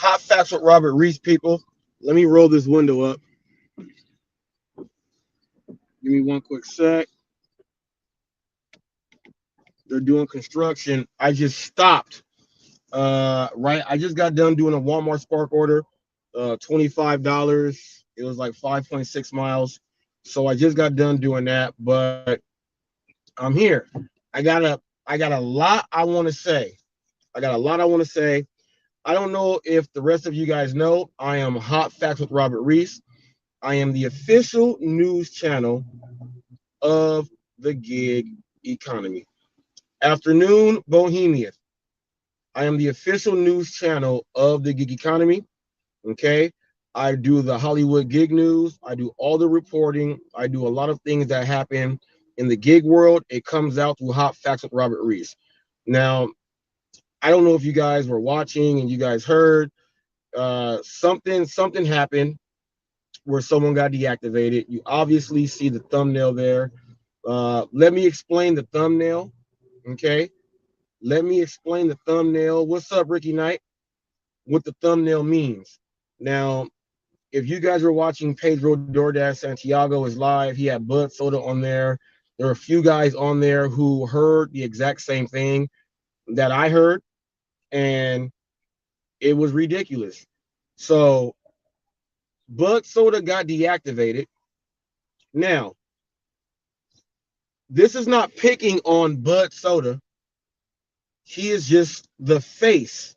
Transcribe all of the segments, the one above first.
Hot Facts with Robert Reese, people. Let me roll this window up. Give me one quick sec. They're doing construction. I just stopped. Right. I just got done doing a Walmart Spark order. $25. It was like 5.6 miles. So I just got done doing that, but I'm here. I got a lot I want to say. I don't know if the rest of you guys know. I am Hot Facts with Robert Reese. I am the official news channel of the gig economy. Afternoon Bohemia. I am the official news channel of the gig economy. Okay. I do the Hollywood gig news. I do all the reporting. I do a lot of things that happen in the gig world. It comes out through Hot Facts with Robert Reese. Now, I don't know if you guys were watching and you guys heard something happened where someone got deactivated. You obviously see the thumbnail there. Let me explain the thumbnail. Okay. Let me explain the thumbnail. What's up, Ricky Knight? What the thumbnail means. Now, if you guys were watching Pedro DoorDash Santiago is live, he had Bud Soda on there. There are a few guys on there who heard the exact same thing that I heard, and it was ridiculous. So Bud Soda got deactivated. Now, this is not picking on Bud Soda. He is just the face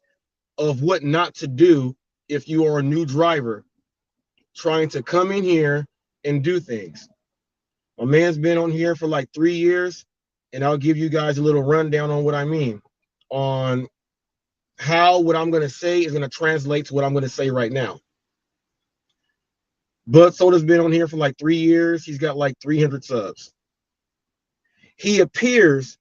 of what not to do if you are a new driver trying to come in here and do things. My man's been on here for like 3 years, and I'll give you guys a little rundown on what I mean, on how what I'm going to say is going to translate to what I'm going to say right now. Bud Soda's been on here for like 3 years. He's got like 300 subs. He appears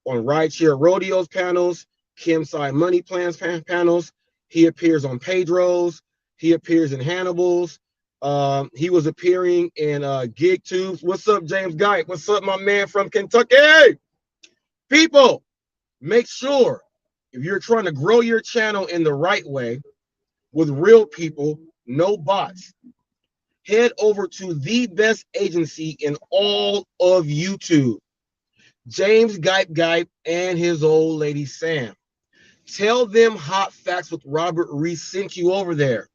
on Rideshare Rodeo's panels, Kim Side Money Plans panels. He appears on Pedro's. He appears in Hannibal's. He was appearing in Gig Tubes. What's up, James Guy? What's up, my man from Kentucky? People, make sure if you're trying to grow your channel in the right way with real people, no bots, head over to the best agency in all of YouTube, James Gipe and his old lady Sam. Tell them Hot Facts with Robert Reese sent you over there.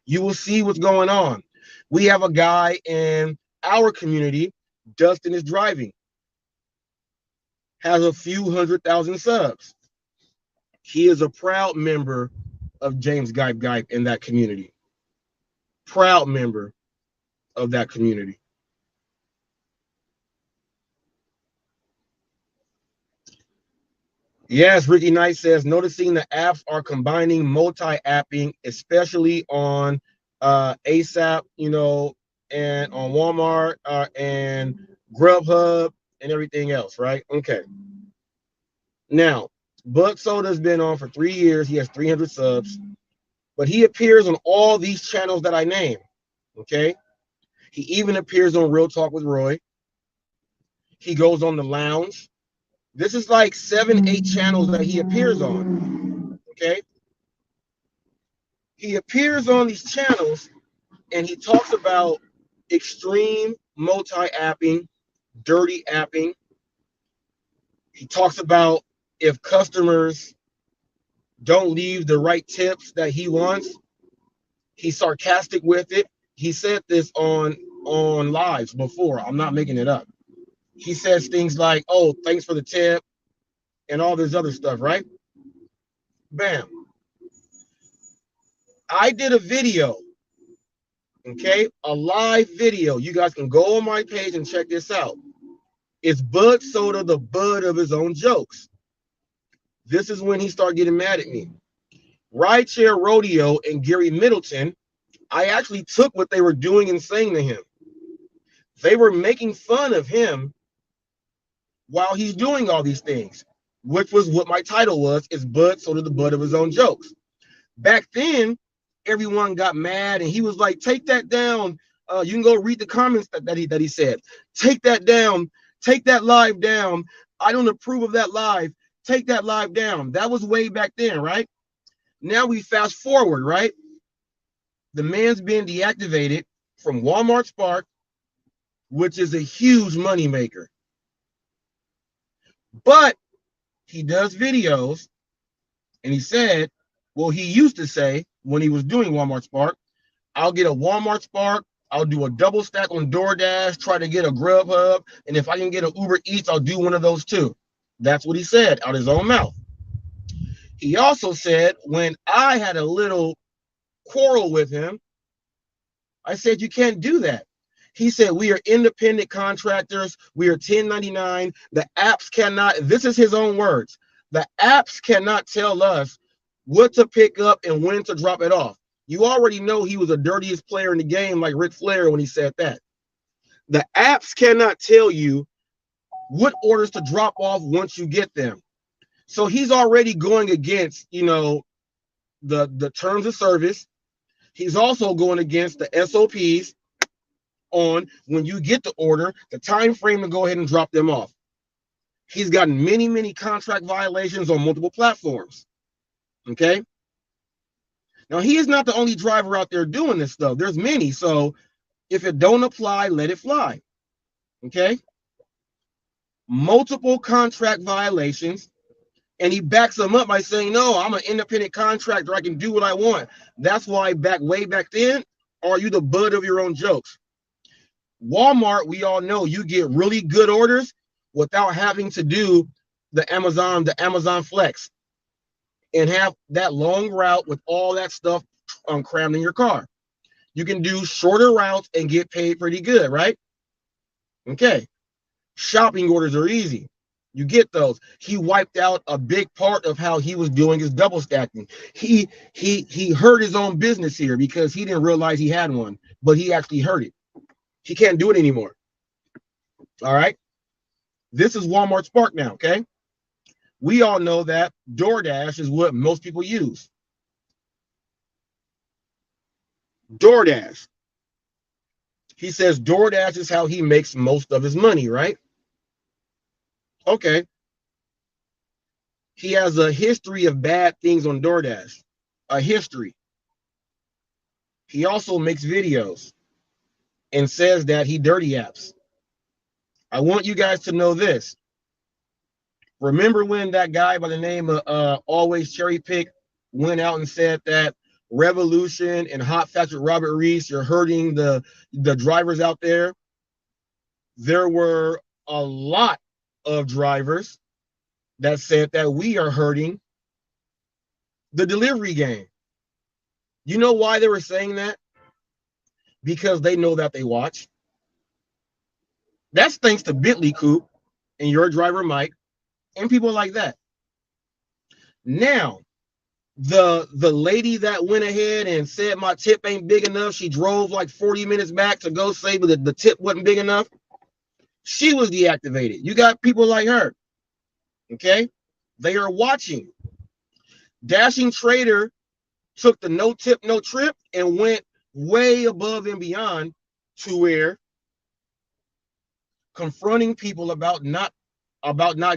You will see what's going on. We have a guy in our community, Dustin is driving, has a few 100,000 subs. He is a proud member of James Gipe in that community. Proud member of that community. Yes, Ricky Knight says, noticing the apps are combining multi-apping, especially on ASAP, and on Walmart and Grubhub and everything else, right? Okay. Now, Bud Soda's been on for 3 years. He has 300 subs, but he appears on all these channels that I name, okay? He even appears on Real Talk with Roy. He goes on The Lounge. This is like 7, 8 channels that he appears on, okay? He appears on these channels, and he talks about extreme multi-apping, dirty apping. He talks about if customers don't leave the right tips that he wants, he's sarcastic with it. He said this on lives before. I'm not making it up. He says things like, oh, thanks for the tip, and all this other stuff, right? Bam. I did a video, okay? A live video. You guys can go on my page and check this out. It's Bud Soda, the bud of his own jokes. This is when he started getting mad at me. Rideshare Rodeo and Gary Middleton, I actually took what they were doing and saying to him. They were making fun of him while he's doing all these things, which was what my title was, is Bud Soda, the bud of his own jokes. Back then, everyone got mad, and he was like, take that down. You can go read the comments that he said. Take that down. Take that live down. I don't approve of that live. Take that live down. That was way back then, right? Now we fast forward, right? The man's been deactivated from Walmart Spark, which is a huge moneymaker. But he does videos, and he said, well, he used to say when he was doing Walmart Spark, I'll get a Walmart Spark, I'll do a double stack on DoorDash, try to get a Grubhub, and if I can get an Uber Eats, I'll do one of those too. That's what he said out of his own mouth. He also said, when I had a little quarrel with him, I said, you can't do that. He said, we are independent contractors. We are 1099. The apps cannot, this is his own words, the apps cannot tell us what to pick up and when to drop it off. You already know he was the dirtiest player in the game, like Ric Flair when he said that. The apps cannot tell you what orders to drop off once you get them. So he's already going against, the terms of service. He's also going against the SOPs on when you get the order, the time frame to go ahead and drop them off. He's gotten many, many contract violations on multiple platforms. Okay. Now, he is not the only driver out there doing this stuff. There's many. So if it don't apply, let it fly. Okay. Multiple contract violations. And he backs them up by saying, no, I'm an independent contractor. I can do what I want. That's why way back then, are you the butt of your own jokes? Walmart, we all know you get really good orders without having to do the Amazon Flex and have that long route with all that stuff crammed in your car. You can do shorter routes and get paid pretty good, right? Okay. Shopping orders are easy. You get those. He wiped out a big part of how he was doing his double stacking. He hurt his own business here because he didn't realize he had one, but he actually hurt it. He can't do it anymore. All right. This is Walmart Spark now. Okay. We all know that DoorDash is what most people use. DoorDash. He says DoorDash is how he makes most of his money, right? Okay. He has a history of bad things on DoorDash. A history. He also makes videos and says that he dirty apps. I want you guys to know this. Remember when that guy by the name of Always Cherry Pick went out and said that Revolution and HotFacts with Robert Reese, you're hurting the drivers out there? There were a lot of drivers that said that we are hurting the delivery game. You know why they were saying that? Because they know that they watch. That's thanks to Bentley Coupe and your driver Mike and people like that. Now, the lady that went ahead and said my tip ain't big enough, she drove like 40 minutes back to go say that the tip wasn't big enough. She was deactivated. You got people like her. Okay? They are watching. Dashing Trader took the no tip, no trip and went way above and beyond to where confronting people about not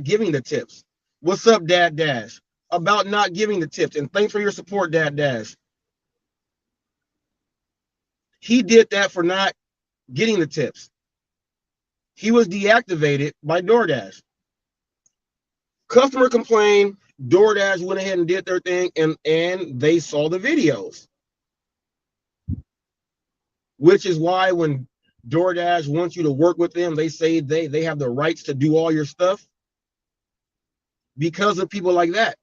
giving the tips. What's up, Dad Dash? About not giving the tips. And thanks for your support, Dad Dash. He did that for not getting the tips. He was deactivated by DoorDash. Customer complained. DoorDash went ahead and did their thing, and they saw the videos. Which is why when DoorDash wants you to work with them, they say they have the rights to do all your stuff because of people like that.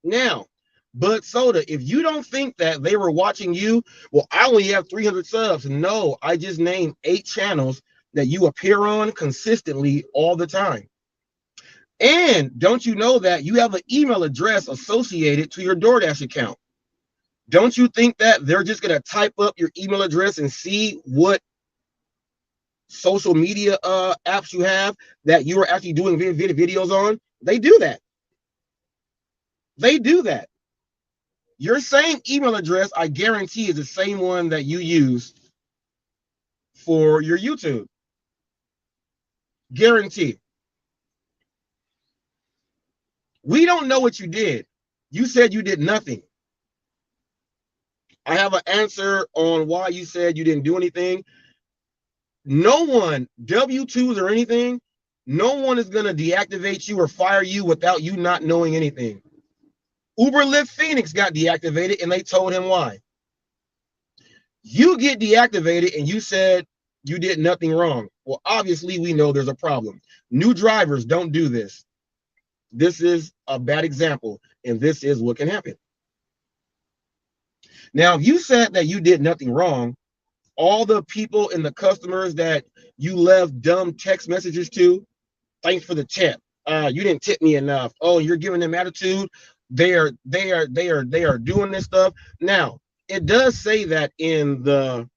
Now, Bud Soda, if you don't think that they were watching you, well, I only have 300 subs. No, I just named 8 channels that you appear on consistently all the time. And don't you know that you have an email address associated to your DoorDash account? Don't you think that they're just going to type up your email address and see what social media apps you have that you are actually doing videos on? They do that. They do that. Your same email address, I guarantee, is the same one that you use for your YouTube. Guarantee. We don't know what you did. You said you did nothing. I have an answer on why you said you didn't do anything. No one, W-2s or anything, no one is going to deactivate you or fire you without you not knowing anything. Uber Lyft Phoenix got deactivated and they told him why. You get deactivated and you said you did nothing wrong. Well, obviously we know there's a problem. New drivers don't do this. This is a bad example, and this is what can happen. Now, if you said that you did nothing wrong, all the people and the customers that you left dumb text messages to, thanks for the tip. You didn't tip me enough. Oh, you're giving them attitude. They are doing this stuff. Now, it does say that in the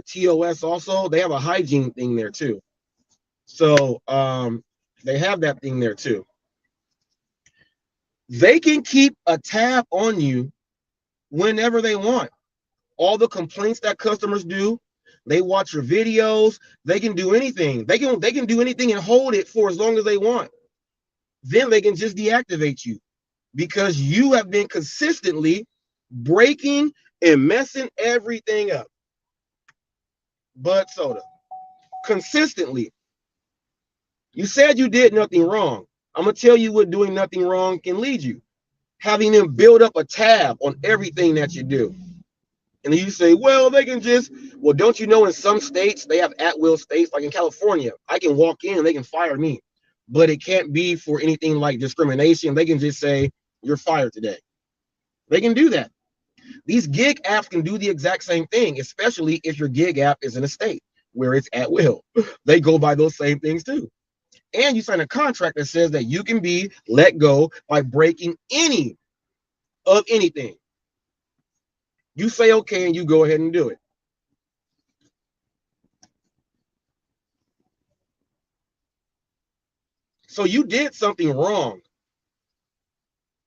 TOS also, they have a hygiene thing there too. So they have that thing there too. They can keep a tab on you whenever they want. All the complaints that customers do, they watch your videos, they can do anything. They can do anything and hold it for as long as they want. Then they can just deactivate you because you have been consistently breaking and messing everything up. Bud Soda, consistently. You said you did nothing wrong. I'm going to tell you what doing nothing wrong can lead you. Having them build up a tab on everything that you do. And then you say, well, they can just, well, don't you know in some states, they have at-will states, like in California, I can walk in and they can fire me. But it can't be for anything like discrimination. They can just say, you're fired today. They can do that. These gig apps can do the exact same thing, especially if your gig app is in a state where it's at will. They go by those same things too. And you sign a contract that says that you can be let go by breaking any of anything. You say okay and you go ahead and do it. So you did something wrong.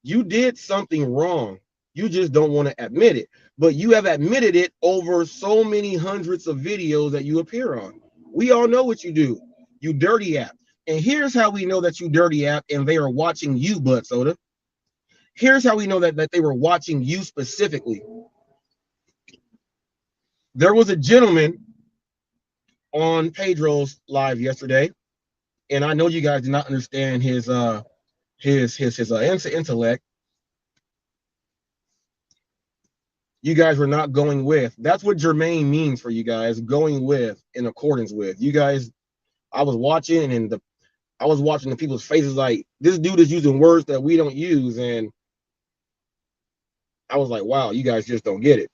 You did something wrong. You just don't want to admit it. But you have admitted it over so many hundreds of videos that you appear on. We all know what you do. You dirty app. And here's how we know that you dirty app and they are watching you, Bud Soda. Here's how we know that they were watching you specifically. There was a gentleman on Pedro's live yesterday, and I know you guys did not understand his intellect. You guys were not going with. That's what germane means for you guys. Going with, in accordance with. You guys, I was watching, and I was watching the people's faces like, this dude is using words that we don't use, and I was like, wow, you guys just don't get it.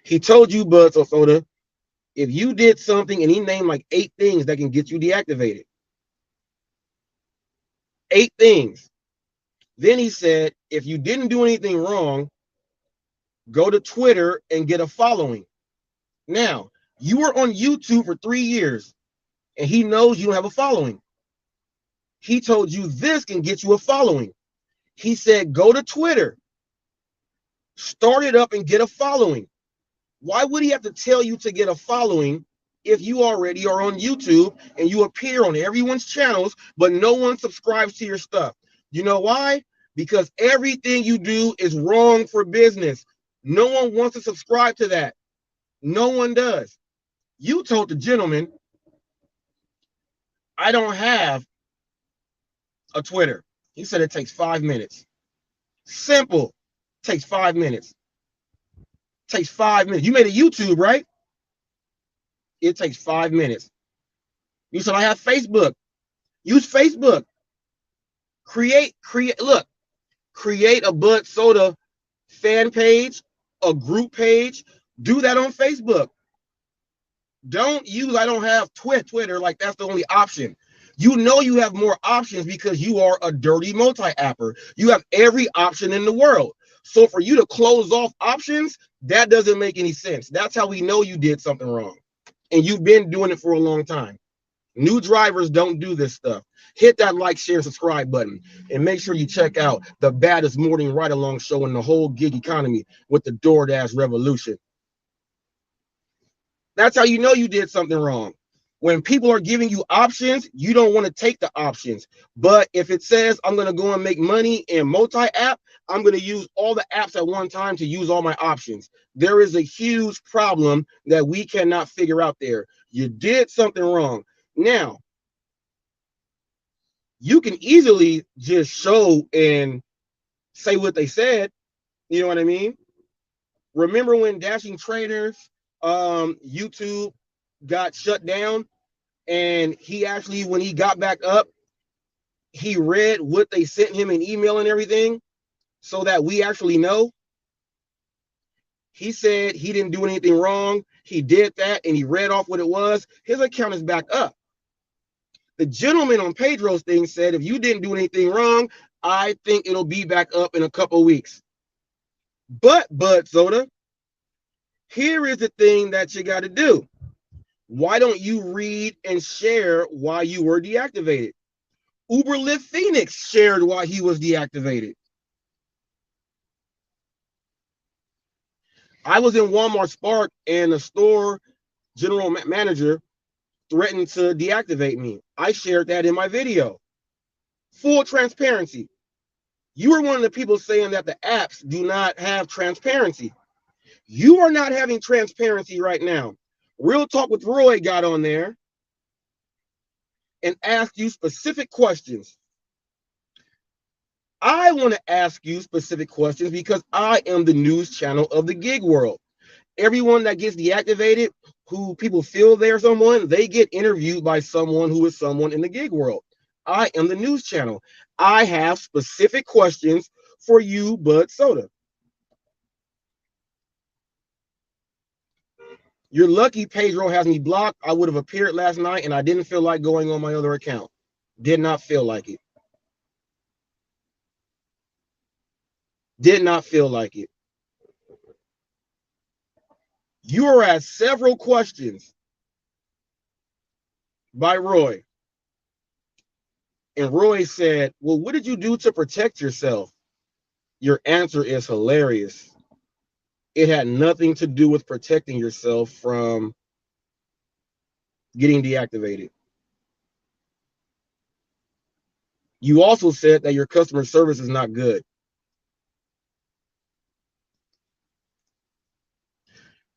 He told you, Bud Soda, if you did something, and he named like 8 things that can get you deactivated. 8 things. Then he said, if you didn't do anything wrong, go to Twitter and get a following. Now, you were on YouTube for 3 years, and he knows you don't have a following. He told you this can get you a following. He said, go to Twitter, start it up and get a following. Why would he have to tell you to get a following if you already are on YouTube and you appear on everyone's channels, but no one subscribes to your stuff? You know why? Because everything you do is wrong for business. No one wants to subscribe to that. No one does. You told the gentleman, I don't have a Twitter. He said it takes 5 minutes. Simple. Takes 5 minutes. Takes 5 minutes. You made a YouTube, right? It takes 5 minutes. You said I have Facebook. Use Facebook. Create a Bud Soda fan page, a group page. Do that on Facebook. Don't use I don't have Twitter like that's the only option. You know you have more options because you are a dirty multi-apper. You have every option in the world. So for you to close off options, that doesn't make any sense. That's how we know you did something wrong. And you've been doing it for a long time. New drivers don't do this stuff. Hit that like, share, subscribe button, and make sure you check out the baddest morning ride-along show in the whole gig economy with the DoorDash revolution. That's how you know you did something wrong. When people are giving you options, you don't want to take the options. But if it says I'm going to go and make money in multi-app, I'm going to use all the apps at one time to use all my options. There is a huge problem that we cannot figure out there. You did something wrong. Now, you can easily just show and say what they said. You know what I mean? Remember when Dashing Traders YouTube got shut down, and he actually, when he got back up, he read what they sent him in email and everything so that we actually know. He said he didn't do anything wrong. He did that and he read off what it was. His account is back up. The gentleman on Pedro's thing said, if you didn't do anything wrong, I think it'll be back up in a couple of weeks. But Soda, here is the thing that you got to do. Why don't you read and share why you were deactivated? Uber Lyft Phoenix shared why he was deactivated. I was in Walmart Spark and the store general manager threatened to deactivate me. I shared that in my video. Full transparency. You are one of the people saying that the apps do not have transparency. You are not having transparency right now. Real Talk with Roy got on there and asked you specific questions. I want to ask you specific questions because I am the news channel of the gig world. Everyone that gets deactivated, who people feel they're someone, they get interviewed by someone who is someone in the gig world. I am the news channel. I have specific questions for you, Bud Soda. You're lucky Pedro has me blocked. I would have appeared last night and I didn't feel like going on my other account. Did not feel like it. Did not feel like it. You are asked several questions by Roy. And Roy said, well, what did you do to protect yourself? Your answer is hilarious. It had nothing to do with protecting yourself from getting deactivated. You also said that your customer service is not good.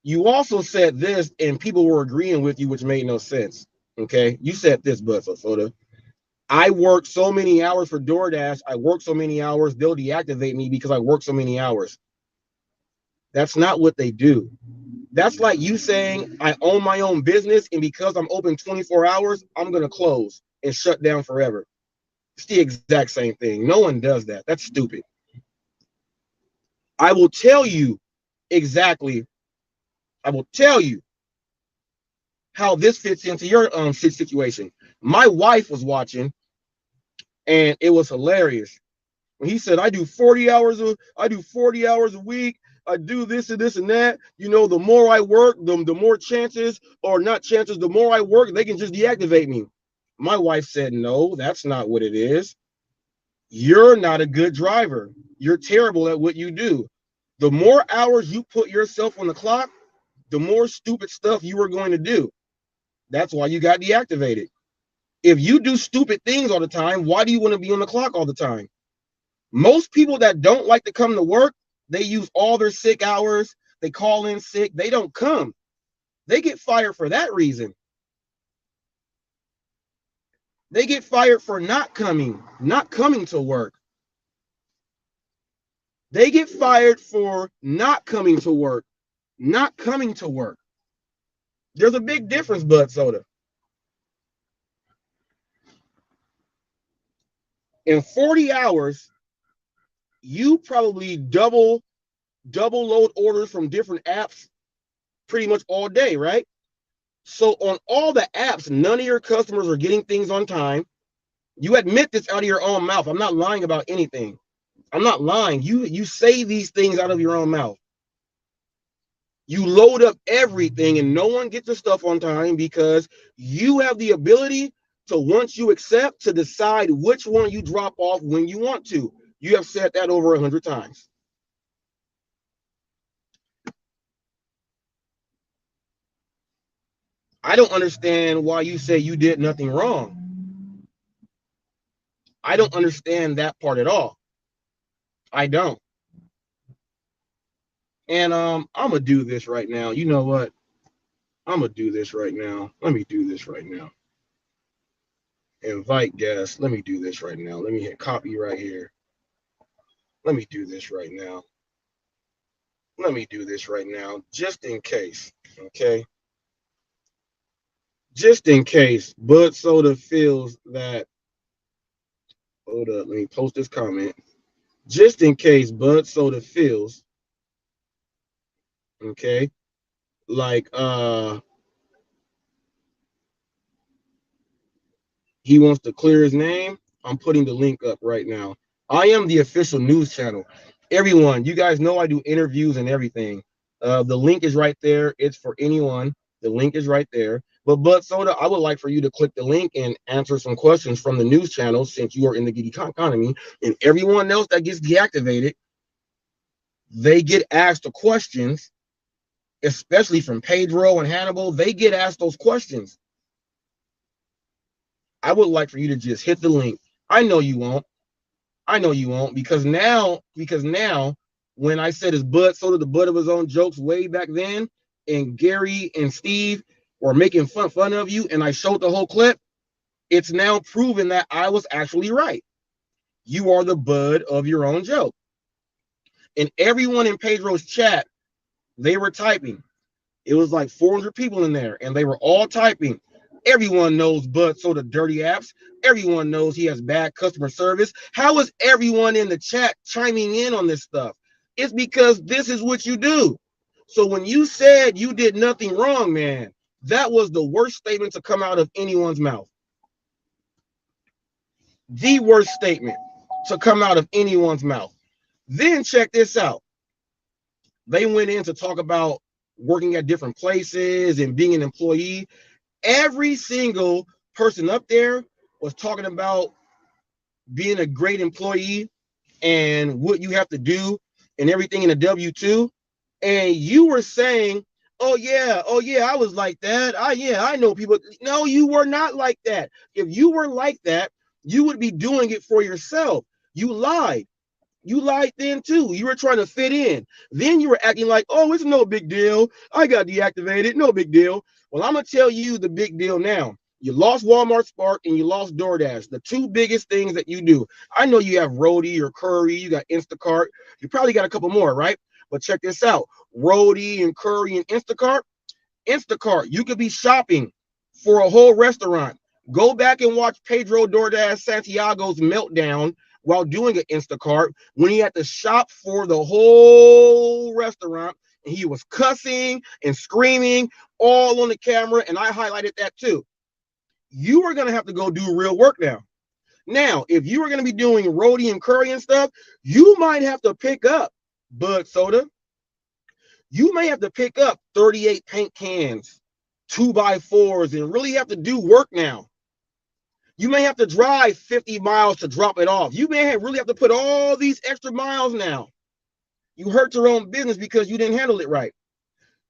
You also said this, and people were agreeing with you, which made no sense. Okay, you said this, Bud Soda. I work so many hours for DoorDash. I work so many hours, they'll deactivate me because I work so many hours. That's not what they do. That's like you saying I own my own business, and because I'm open 24 hours, I'm going to close and shut down forever. It's the exact same thing. No one does that. That's stupid. I will tell you exactly. I will tell you how this fits into your situation. My wife was watching, and it was hilarious. When he said, I do 40 hours a week. I do this and this and that. You know, the more I work, the more chances, or not chances, the more I work, they can just deactivate me. My wife said, no, that's not what it is. You're not a good driver. You're terrible at what you do. The more hours you put yourself on the clock, the more stupid stuff you are going to do. That's why you got deactivated. If you do stupid things all the time, why do you want to be on the clock all the time? Most people that don't like to come to work, they use all their sick hours. They call in sick. They don't come. They get fired for that reason. They get fired for not coming to work. They get fired for not coming to work. There's a big difference, Bud Soda. In 40 hours, you probably double load orders from different apps pretty much all day, right? So on all the apps, none of your customers are getting things on time. You admit this out of your own mouth. I'm not lying about anything. I'm not lying. You say these things out of your own mouth. You load up everything and no one gets the stuff on time because you have the ability to, once you accept, to decide which one you drop off when you want to. You have said that over 100 times. I don't understand why you say you did nothing wrong. I don't understand that part at all. I don't. And I'm gonna do this right now. You know what? I'm gonna do this right now. Let me do this right now. Invite guests. Let me do this right now. Let me hit copy right here. Let me do this right now. Let me do this right now, just in case. Okay. Just in case Bud Soda feels that. Hold up. Let me post this comment. Just in case Bud Soda feels, okay, like he wants to clear his name, I'm putting the link up right now. I am the official news channel. Everyone, you guys know I do interviews and everything. The link is right there. It's for anyone. The link is right there. But Bud Soda, I would like for you to click the link and answer some questions from the news channel since you are in the gig economy. And everyone else that gets deactivated, they get asked the questions, especially from Pedro and Hannibal. They get asked those questions. I would like for you to just hit the link. I know you won't. I know you won't because now, when I said his Bud Soda the butt of his own jokes way back then, and Gary and Steve were making fun of you, and I showed the whole clip, it's now proven that I was actually right. You are the bud of your own joke. And everyone in Pedro's chat, they were typing. It was like 400 people in there, and they were all typing. Everyone knows Bud Soda dirty apps. Everyone knows he has bad customer service. How is everyone in the chat chiming in on this stuff? It's because this is what you do. So when you said you did nothing wrong, man, that was the worst statement to come out of anyone's mouth. The worst statement to come out of anyone's mouth. Then check this out. They went in to talk about working at different places and being an employee. Every single person up there was talking about being a great employee and what you have to do and everything in a W-2. And you were saying, oh yeah, I was like that. I know people. No, you were not like that. If you were like that, you would be doing it for yourself. You lied. You lied then too. You were trying to fit in. Then you were acting like, oh, it's no big deal. I got deactivated. No big deal. Well, I'm going to tell you the big deal now. You lost Walmart Spark and you lost DoorDash, the two biggest things that you do. I know you have Roadie or Curry. You got Instacart. You probably got a couple more, right? But check this out. Roadie and Curry and Instacart. Instacart, you could be shopping for a whole restaurant. Go back and watch Pedro DoorDash Santiago's meltdown while doing an Instacart when he had to shop for the whole restaurant and he was cussing and screaming all on the camera, and I highlighted that too. You are going to have to go do real work now. Now, if you are going to be doing Roadie and Curry and stuff, you might have to pick up Bud Soda. You may have to pick up 38 paint cans, 2x4s, and really have to do work now. You may have to drive 50 miles to drop it off. You may really have to put all these extra miles now. You hurt your own business because you didn't handle it right.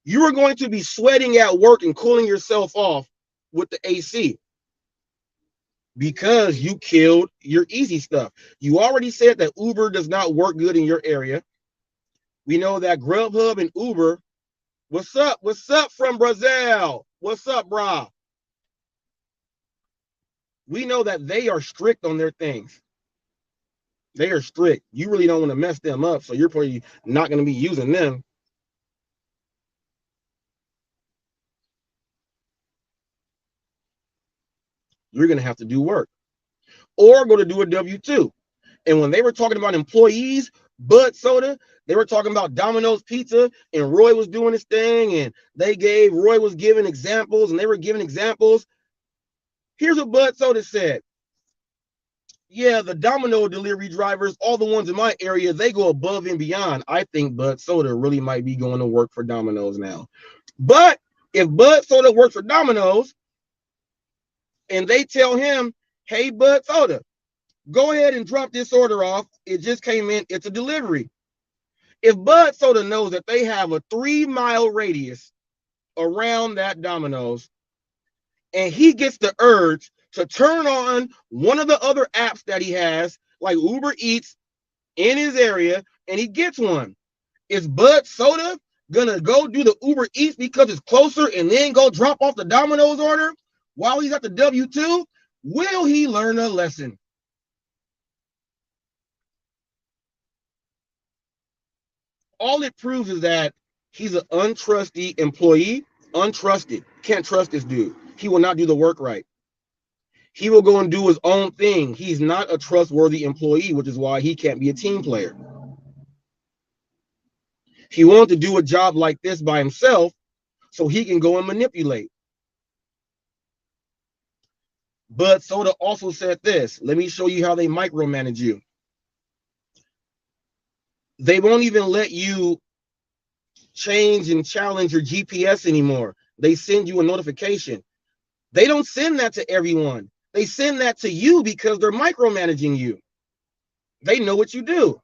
You are going to be sweating at work and cooling yourself off with the AC because you killed your easy stuff. You already said that Uber does not work good in your area. We know that Grubhub and Uber, what's up? What's up from Brazil? What's up, brah? We know that they are strict on their things. They are strict. You really don't want to mess them up, so you're probably not going to be using them. You're going to have to do work or go to do a W-2. And when they were talking about employees, Bud Soda, they were talking about Domino's Pizza, and Roy was doing his thing, and Roy was giving examples, and they were giving examples. Here's what Bud Soda said. Yeah, the Domino delivery drivers, all the ones in my area, they go above and beyond. I think Bud Soda really might be going to work for Domino's now. But if Bud Soda works for Domino's and they tell him, hey, Bud Soda, go ahead and drop this order off. It just came in. It's a delivery. If Bud Soda knows that they have a 3-mile radius around that Domino's, and he gets the urge to turn on one of the other apps that he has, like Uber Eats, in his area, and he gets one. Is Bud Soda gonna go do the Uber Eats because it's closer and then go drop off the Domino's order while he's at the W2? Will he learn a lesson? All it proves is that he's an untrusty employee, untrusted. Can't trust this dude. He will not do the work right. He will go and do his own thing. He's not a trustworthy employee, which is why he can't be a team player. He wants to do a job like this by himself so he can go and manipulate. But Soda also said this. Let me show you how they micromanage you. They won't even let you change and challenge your GPS anymore. They send you a notification. They don't send that to everyone. They send that to you because they're micromanaging you. They know what you do.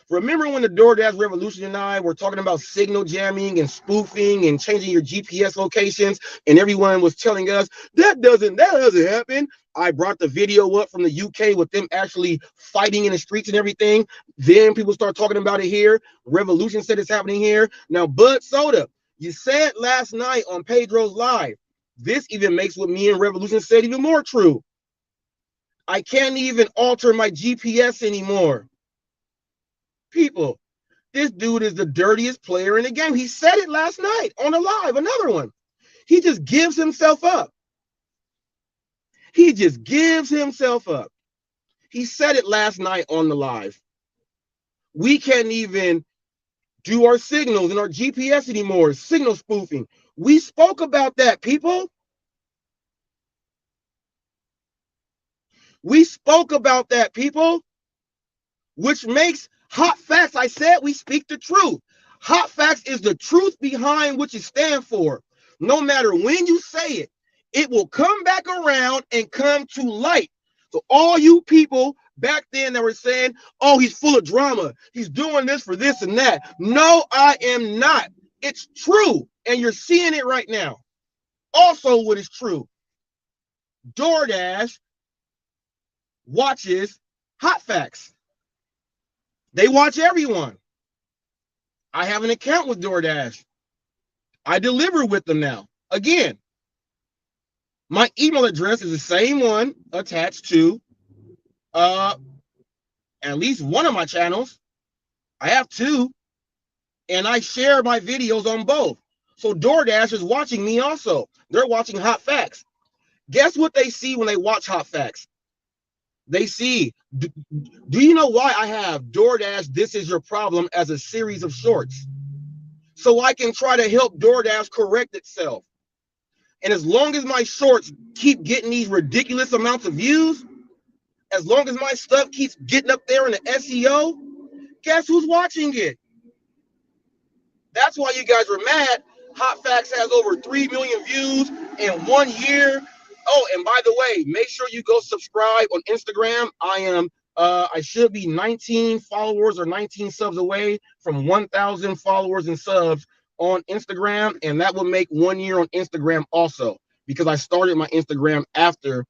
Remember when the DoorDash Revolution and I were talking about signal jamming and spoofing and changing your GPS locations, and everyone was telling us that doesn't happen. I brought the video up from the UK with them actually fighting in the streets and everything. Then people start talking about it here. Revolution said it's happening here. Now, Bud Soda, you said last night on Pedro's Live, this even makes what me and Revolution said even more true. I can't even alter my GPS anymore. People, this dude is the dirtiest player in the game. He said it last night on a live, another one. He just gives himself up. He just gives himself up. He said it last night on the live. We can't even do our signals and our GPS anymore, signal spoofing. We spoke about that, people. We spoke about that, people, which makes hot facts. I said we speak the truth. Hot facts is the truth behind what you stand for. No matter when you say it, it will come back around and come to light. So all you people back then that were saying, oh, he's full of drama, he's doing this for this and that. No, I am not. It's true, and you're seeing it right now. Also, what is true, DoorDash watches hot facts. They watch everyone. I have an account with DoorDash. I deliver with them now. Again, my email address is the same one attached to at least one of my channels. I have two, and I share my videos on both. So DoorDash is watching me also. They're watching Hot Facts. Guess what they see when they watch Hot Facts? They see, do you know why I have DoorDash This Is Your Problem as a series of shorts? So I can try to help DoorDash correct itself. And as long as my shorts keep getting these ridiculous amounts of views, as long as my stuff keeps getting up there in the SEO, guess who's watching it? That's why you guys are mad. Hot Facts has over 3 million views in 1 year. Oh, and by the way, make sure you go subscribe on Instagram. I should be 19 followers or 19 subs away from 1,000 followers and subs on Instagram, and that will make 1 year on Instagram also, because I started my Instagram after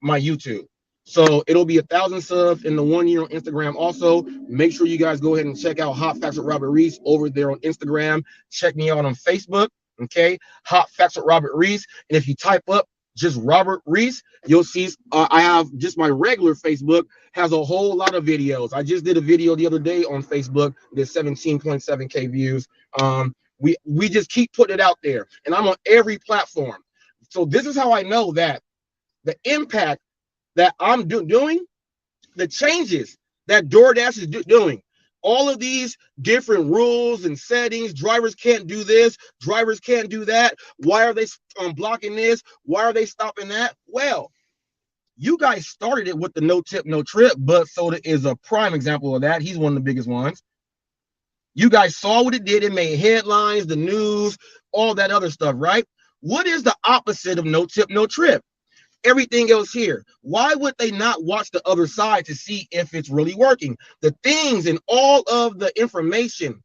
my YouTube. So it'll be 1,000 subs in the 1 year on Instagram also. Make sure you guys go ahead and check out Hot Facts with Robert Reese over there on Instagram. Check me out on Facebook, okay? Hot Facts with Robert Reese. And if you type up just Robert Reese, you'll see I have just my regular Facebook has a whole lot of videos. I just did a video the other day on Facebook, did 17.7K views. We just keep putting it out there, and I'm on every platform. So this is how I know that the impact that I'm doing, the changes that DoorDash is doing, all of these different rules and settings. Drivers can't do this. Drivers can't do that. Why are they blocking this? Why are they stopping that? Well, you guys started it with the no tip, no trip. Bud Soda is a prime example of that. He's one of the biggest ones. You guys saw what it did. It made headlines, the news, all that other stuff, right? What is the opposite of no tip, no trip? Everything else here. Why would they not watch the other side to see if it's really working? The things and all of the information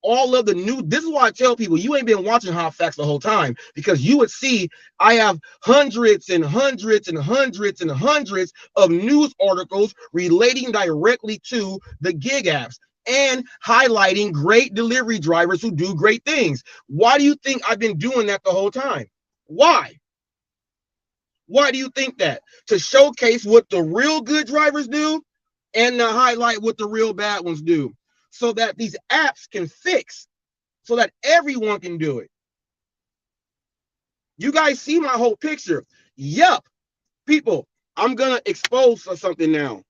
all of the new, this is why I tell people you ain't been watching Hot Facts the whole time, because you would see I have hundreds and hundreds and hundreds and hundreds of news articles relating directly to the gig apps and highlighting great delivery drivers who do great things. Why do you think I've been doing that the whole time? Why? Why do you think that? To showcase what the real good drivers do and to highlight what the real bad ones do, so that these apps can fix, so that everyone can do it. You guys see my whole picture. Yup, people, I'm going to expose something now.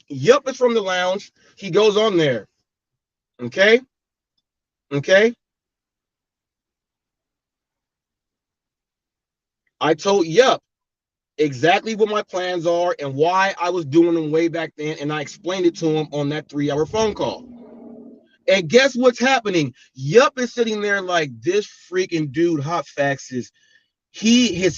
Yup is from the lounge. He goes on there. Okay? Okay? I told Yup exactly what my plans are and why I was doing them way back then, and I explained it to him on that 3-hour phone call. And guess what's happening? Yup is sitting there like, this freaking dude, Hot Facts, is he's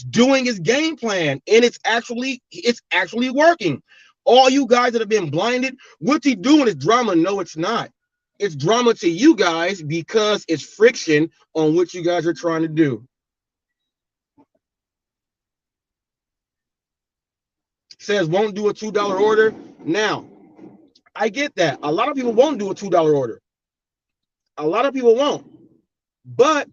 doing his game plan, and it's actually working. All you guys that have been blinded, what's he doing is drama. No, it's not. It's drama to you guys because it's friction on what you guys are trying to do. Says won't do a $2 order. Now, I get that. A lot of people won't do a $2 order. A lot of people won't. But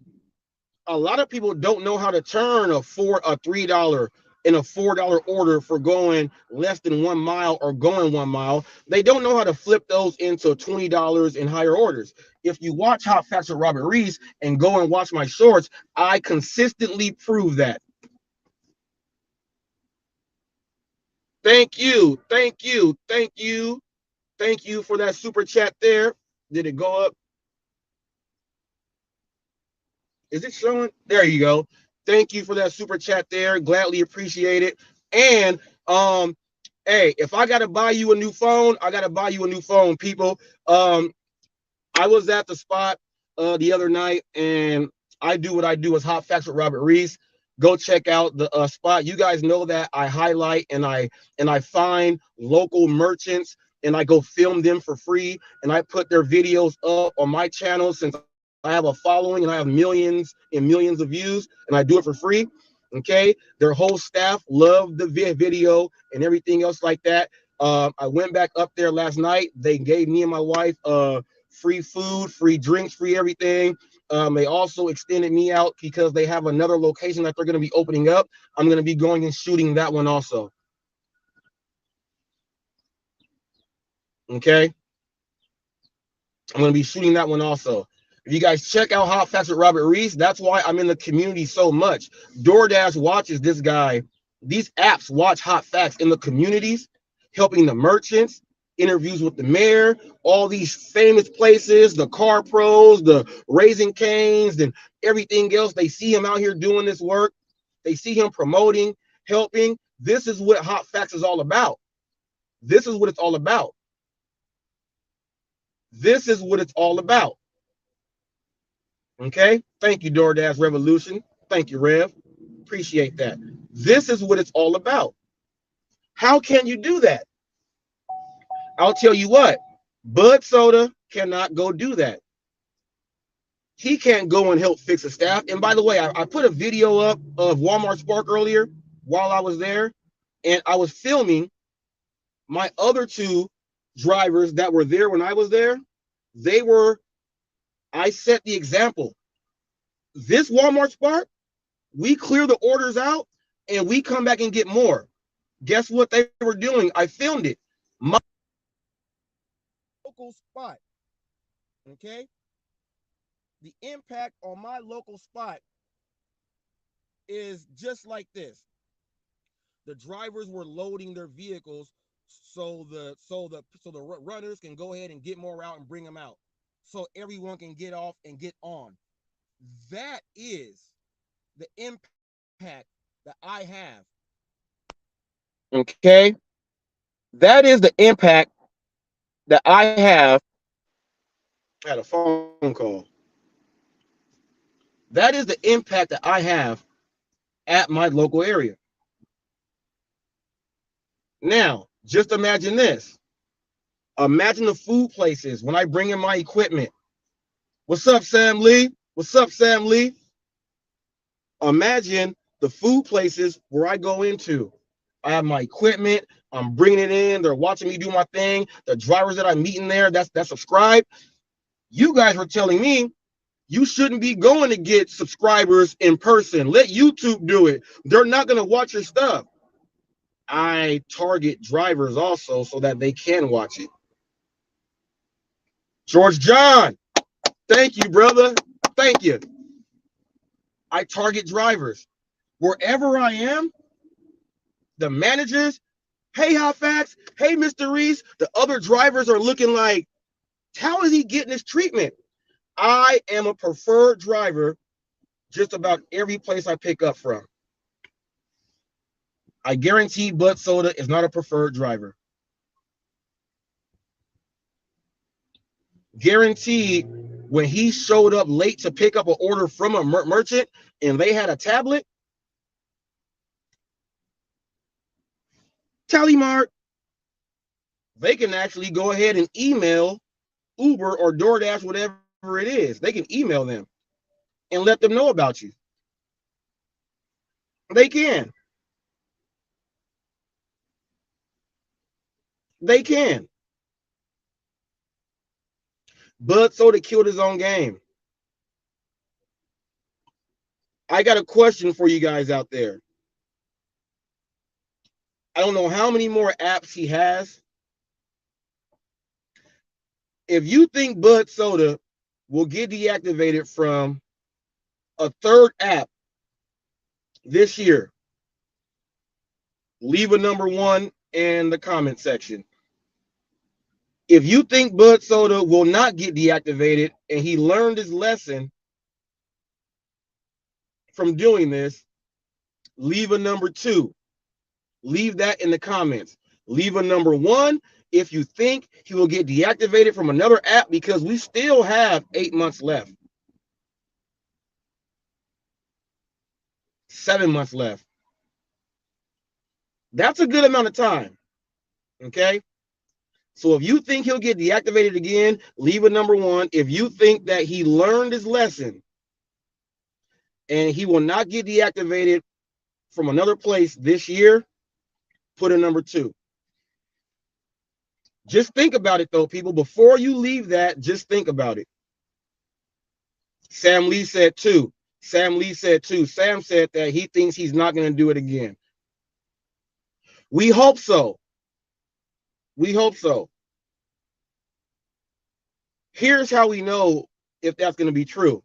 a lot of people don't know how to turn a $3 and a $4 order for going less than 1 mile or going 1 mile. They don't know how to flip those into $20 and higher orders. If you watch Hot Facts with Robert Reese and go and watch my shorts, I consistently prove that. Thank you. Thank you. Thank you. Thank you for that super chat there. Did it go up? Is it showing? There you go. Thank you for that super chat there. Gladly appreciate it. And hey, if I gotta buy you a new phone, I gotta buy you a new phone, people. I was at the spot the other night, and I do what I do as Hot Facts with Robert Reese. Go check out the spot. You guys know that I highlight and I find local merchants and I go film them for free, and I put their videos up on my channel since I have a following and I have millions and millions of views, and I do it for free. Okay, their whole staff loved the video and everything else like that. I went back up there last night. They gave me and my wife free food, free drinks, free everything. They also extended me out because they have another location that they're going to be opening up. I'm going to be going and shooting that one also. Okay, I'm going to be shooting that one also. If you guys check out Hot Facts with Robert Reese, that's why I'm in the community so much. DoorDash watches this guy. These apps watch Hot Facts in the communities, helping the merchants, interviews with the mayor, all these famous places, the car pros, the Raising Canes, and everything else. They see him out here doing this work. They see him promoting, helping. This is what Hot Facts is all about. This is what it's all about. This is what it's all about. Okay, thank you, DoorDash Revolution. Thank you, Rev. Appreciate that. This is what it's all about. How can you do that? I'll tell you what, Bud Soda cannot go do that. He can't go and help fix a staff. And by the way, I put a video up of Walmart Spark earlier while I was there, and I was filming my other two drivers that were there when I was there. I set the example. This Walmart Spark, we clear the orders out and we come back and get more. Guess what they were doing? I filmed it. My local spot. Okay? The impact on my local spot is just like this. The drivers were loading their vehicles so the runners can go ahead and get more out and bring them out, so everyone can get off and get on. That is the impact that I have. Okay, that is the impact that I have. I had a phone call. That is the impact that I have at my local area. Now, just imagine this. Imagine the food places when I bring in my equipment. What's up, Sam Lee? What's up, Sam Lee? Imagine the food places where I go into. I have my equipment. I'm bringing it in. They're watching me do my thing. The drivers that I'm meeting there, that's subscribed. You guys were telling me you shouldn't be going to get subscribers in person. Let YouTube do it. They're not going to watch your stuff. I target drivers also so that they can watch it. George John, thank you, brother. Thank you. I target drivers. Wherever I am, the managers, hey, HotFacts, hey, Mr. Reese, the other drivers are looking like, how is he getting this treatment? I am a preferred driver just about every place I pick up from. I guarantee Bud Soda is not a preferred driver. Guaranteed, when he showed up late to pick up an order from a merchant and they had a tablet, Tallymark, they can actually go ahead and email Uber or DoorDash, whatever it is. They can email them and let them know about you. They can. They can. Bud Soda killed his own game. I got a question for you guys out there. I don't know how many more apps he has. If you think Bud Soda will get deactivated from a third app this year, leave a number 1 in the comment section. If you think Bud Soda will not get deactivated and he learned his lesson from doing this, leave a number 2. Leave that in the comments. Leave a number 1 if you think he will get deactivated from another app, because we still have 8 months left. 7 months left. That's a good amount of time. Okay? So if you think he'll get deactivated again, leave a number 1. If you think that he learned his lesson and he will not get deactivated from another place this year, put a number 2. Just think about it, though, people. Before you leave that, just think about it. Sam Lee said 2. Sam Lee said 2. Sam said that he thinks he's not going to do it again. We hope so. We hope so. Here's how we know if that's going to be true.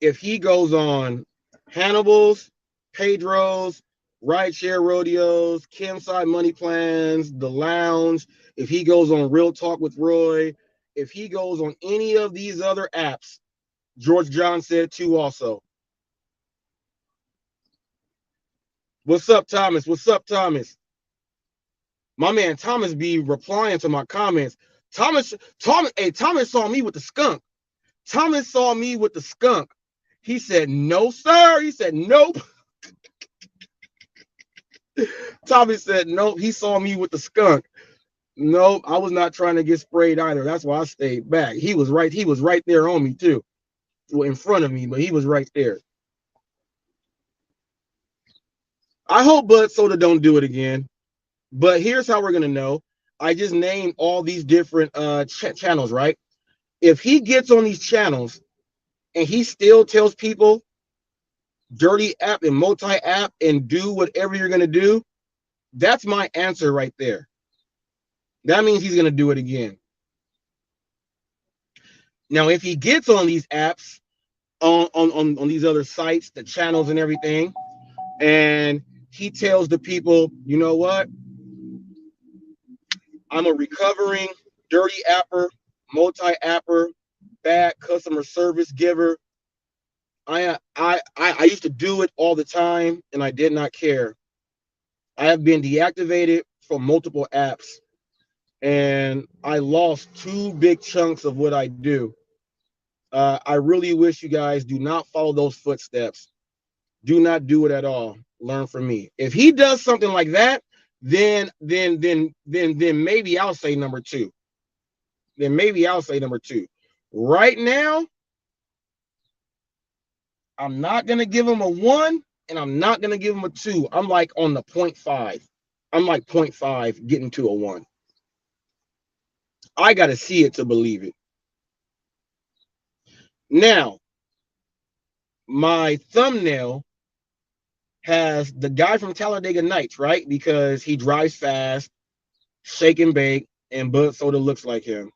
If he goes on Hannibal's, Pedro's, Rideshare Rodeos, Campsite Money Plans, The Lounge, if he goes on Real Talk with Roy, if he goes on any of these other apps, George John said 2 also. What's up, Thomas? What's up, Thomas? My man Thomas be replying to my comments. Thomas saw me with the skunk. Thomas saw me with the skunk. He said, no, sir. He said, nope. Thomas said, nope. He saw me with the skunk. Nope, I was not trying to get sprayed either. That's why I stayed back. He was right. He was right there on me too. Well, in front of me, but he was right there. I hope Bud Soda don't do it again. But here's how we're going to know. I just named all these different channels, right? If he gets on these channels and he still tells people dirty app and multi-app and do whatever you're going to do, that's my answer right there. That means he's going to do it again. Now, if he gets on these apps, on these other sites, the channels and everything, and he tells the people, you know what? I'm a recovering dirty apper, multi-apper, bad customer service giver. I used to do it all the time, and I did not care. I have been deactivated from multiple apps, and I lost 2 big chunks of what I do. I really wish you guys do not follow those footsteps. Do not do it at all. Learn from me. If he does something like that, then maybe I'll say number two. Then maybe I'll say number two. Right now, I'm not gonna give him a 1, and I'm not gonna give him a 2. I'm like on the 0.5. I'm like 0.5 getting to a 1. I gotta see it to believe it. Now, my thumbnail has the guy from Talladega Nights, right? Because he drives fast, shake and bake, and Bud Soda looks like him.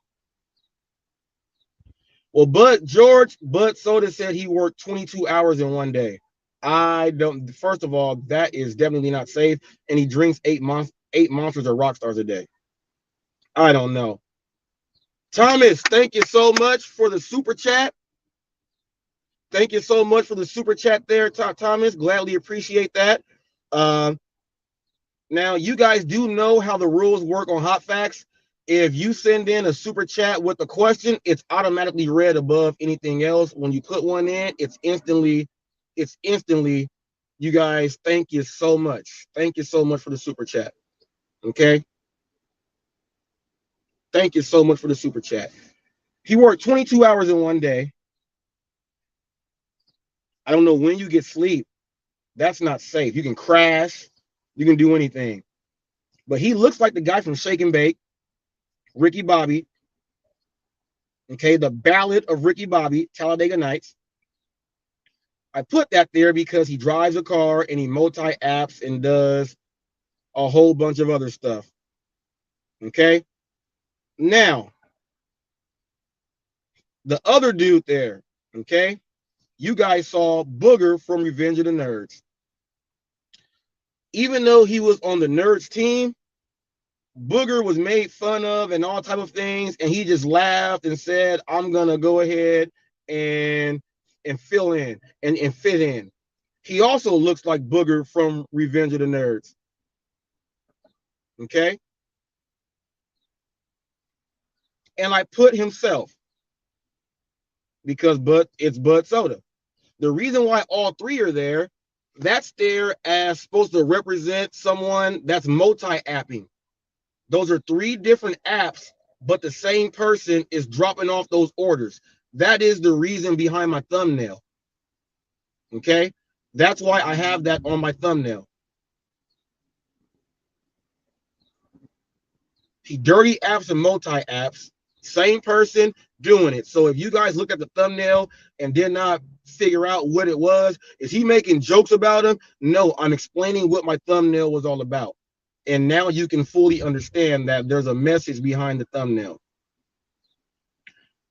Well, Bud Soda said he worked 22 hours in one day. I don't. First of all, that is definitely not safe. And he drinks 8 monsters or rock stars a day. I don't know. Thomas, thank you so much for the super chat. Thank you so much for the super chat there, Thomas. Gladly appreciate that. Now, you guys do know how the rules work on HotFacts. If you send in a super chat with a question, it's automatically read above anything else. When you put one in, it's instantly. You guys, thank you so much. Thank you so much for the super chat. Okay. Thank you so much for the super chat. He worked 22 hours in one day. I don't know when you get sleep. That's not safe. You can crash. You can do anything. But he looks like the guy from Shake and Bake, Ricky Bobby. Okay, the Ballad of Ricky Bobby, Talladega Nights. I put that there because he drives a car and he multi-apps and does a whole bunch of other stuff. Okay. Now, the other dude there, okay, you guys saw Booger from Revenge of the Nerds. Even though he was on the Nerds team, Booger was made fun of and all type of things, and he just laughed and said, I'm gonna go ahead and fill in and fit in. He also looks like Booger from Revenge of the Nerds. Okay. And I put himself because it's Bud Soda. The reason why all three are there, that's there as supposed to represent someone that's multi-apping. Those are 3 different apps, but the same person is dropping off those orders. That is the reason behind my thumbnail. Okay? That's why I have that on my thumbnail. He dirty apps and multi-apps. Same person doing it. So if you guys look at the thumbnail and did not figure out what it was, is he making jokes about him? No, I'm explaining what my thumbnail was all about. And now you can fully understand that there's a message behind the thumbnail.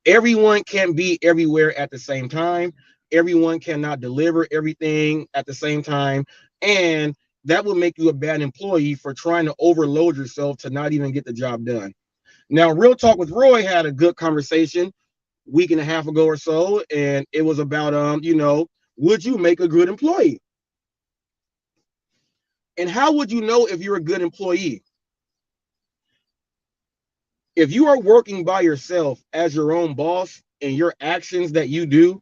Everyone can't be everywhere at the same time. Everyone cannot deliver everything at the same time. And that will make you a bad employee for trying to overload yourself to not even get the job done. Now, Real Talk with Roy had a good conversation week and a half ago or so, and it was about, would you make a good employee? And how would you know if you're a good employee? If you are working by yourself as your own boss and your actions that you do,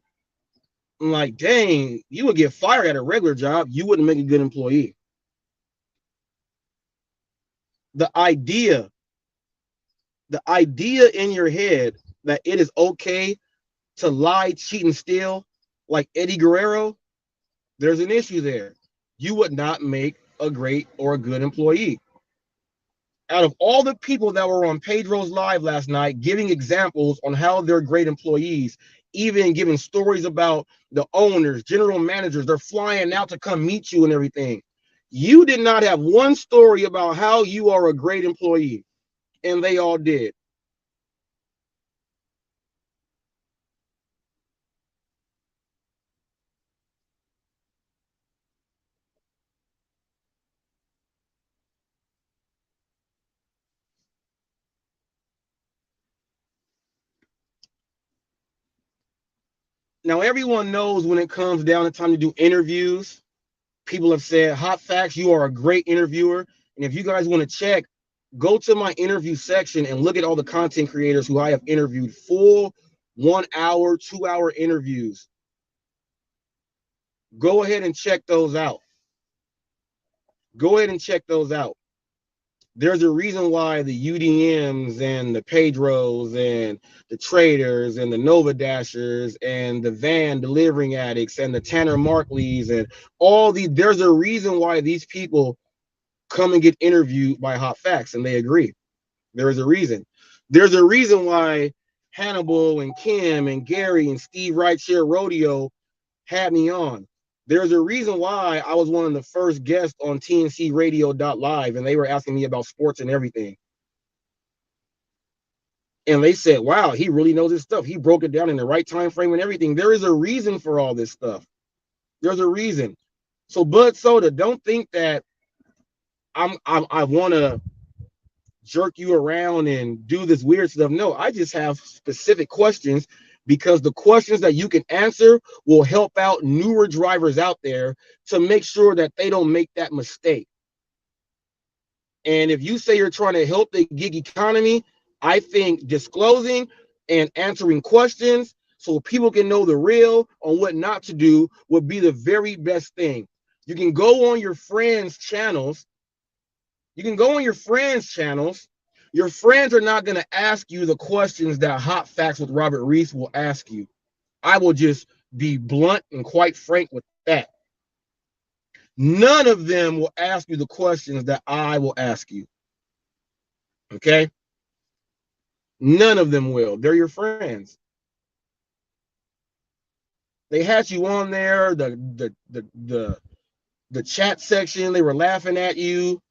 I'm like, dang, you would get fired at a regular job. You wouldn't make a good employee. The idea in your head that it is okay to lie, cheat, and steal like Eddie Guerrero, there's an issue there. You would not make a great or a good employee. Out of all the people that were on Pedro's live last night giving examples on how they're great employees, even giving stories about the owners, general managers, they're flying out to come meet you and everything. You did not have one story about how you are a great employee, and they all did. Now, everyone knows when it comes down to time to do interviews, people have said, HotFacts, you are a great interviewer. And if you guys want to check, go to my interview section and look at all the content creators who I have interviewed, full 1 hour, 2 hour interviews. Go ahead and check those out. Go ahead and check those out. There's a reason why the UDMs and the Pedros and the traders and the Nova Dashers and the van delivering addicts and the Tanner Markleys and all these, there's a reason why these people come and get interviewed by Hot Facts, and they agree. There is a reason. There's a reason why Hannibal and Kim and Gary and Steve Rideshare Rodeo had me on. There's a reason why I was one of the first guests on TNC Radio.live, and they were asking me about sports and everything. And they said, wow, he really knows his stuff. He broke it down in the right time frame and everything. There is a reason for all this stuff. There's a reason. So Bud Soda, don't think that I want to jerk you around and do this weird stuff. No, I just have specific questions, because the questions that you can answer will help out newer drivers out there to make sure that they don't make that mistake. And if you say you're trying to help the gig economy, I think disclosing and answering questions so people can know the real on what not to do would be the very best thing. You can go on your friends' channels. Your friends are not going to ask you the questions that Hot Facts with Robert Reese will ask you. I will just be blunt and quite frank with that. None of them will ask you the questions that I will ask you. Okay? None of them will. They're your friends. They had you on there, the chat section, they were laughing at you.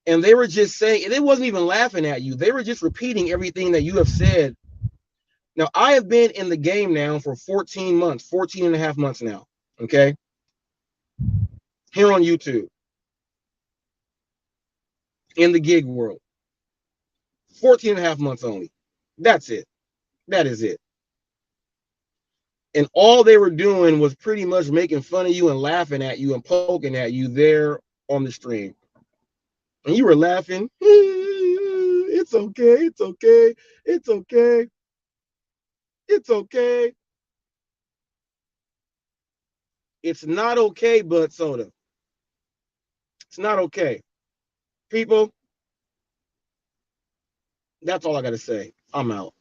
And they were just saying, and it wasn't even laughing at you. They were just repeating everything that you have said. Now, I have been in the game now for 14 months, 14 and a half months now. Okay? Here on YouTube. In the gig world. 14 and a half months only. That's it. That is it. And all they were doing was pretty much making fun of you and laughing at you and poking at you there on the stream. And you were laughing. It's okay. It's okay. It's okay. It's okay. It's not okay, Bud Soda. It's not okay. People, that's all I got to say. I'm out.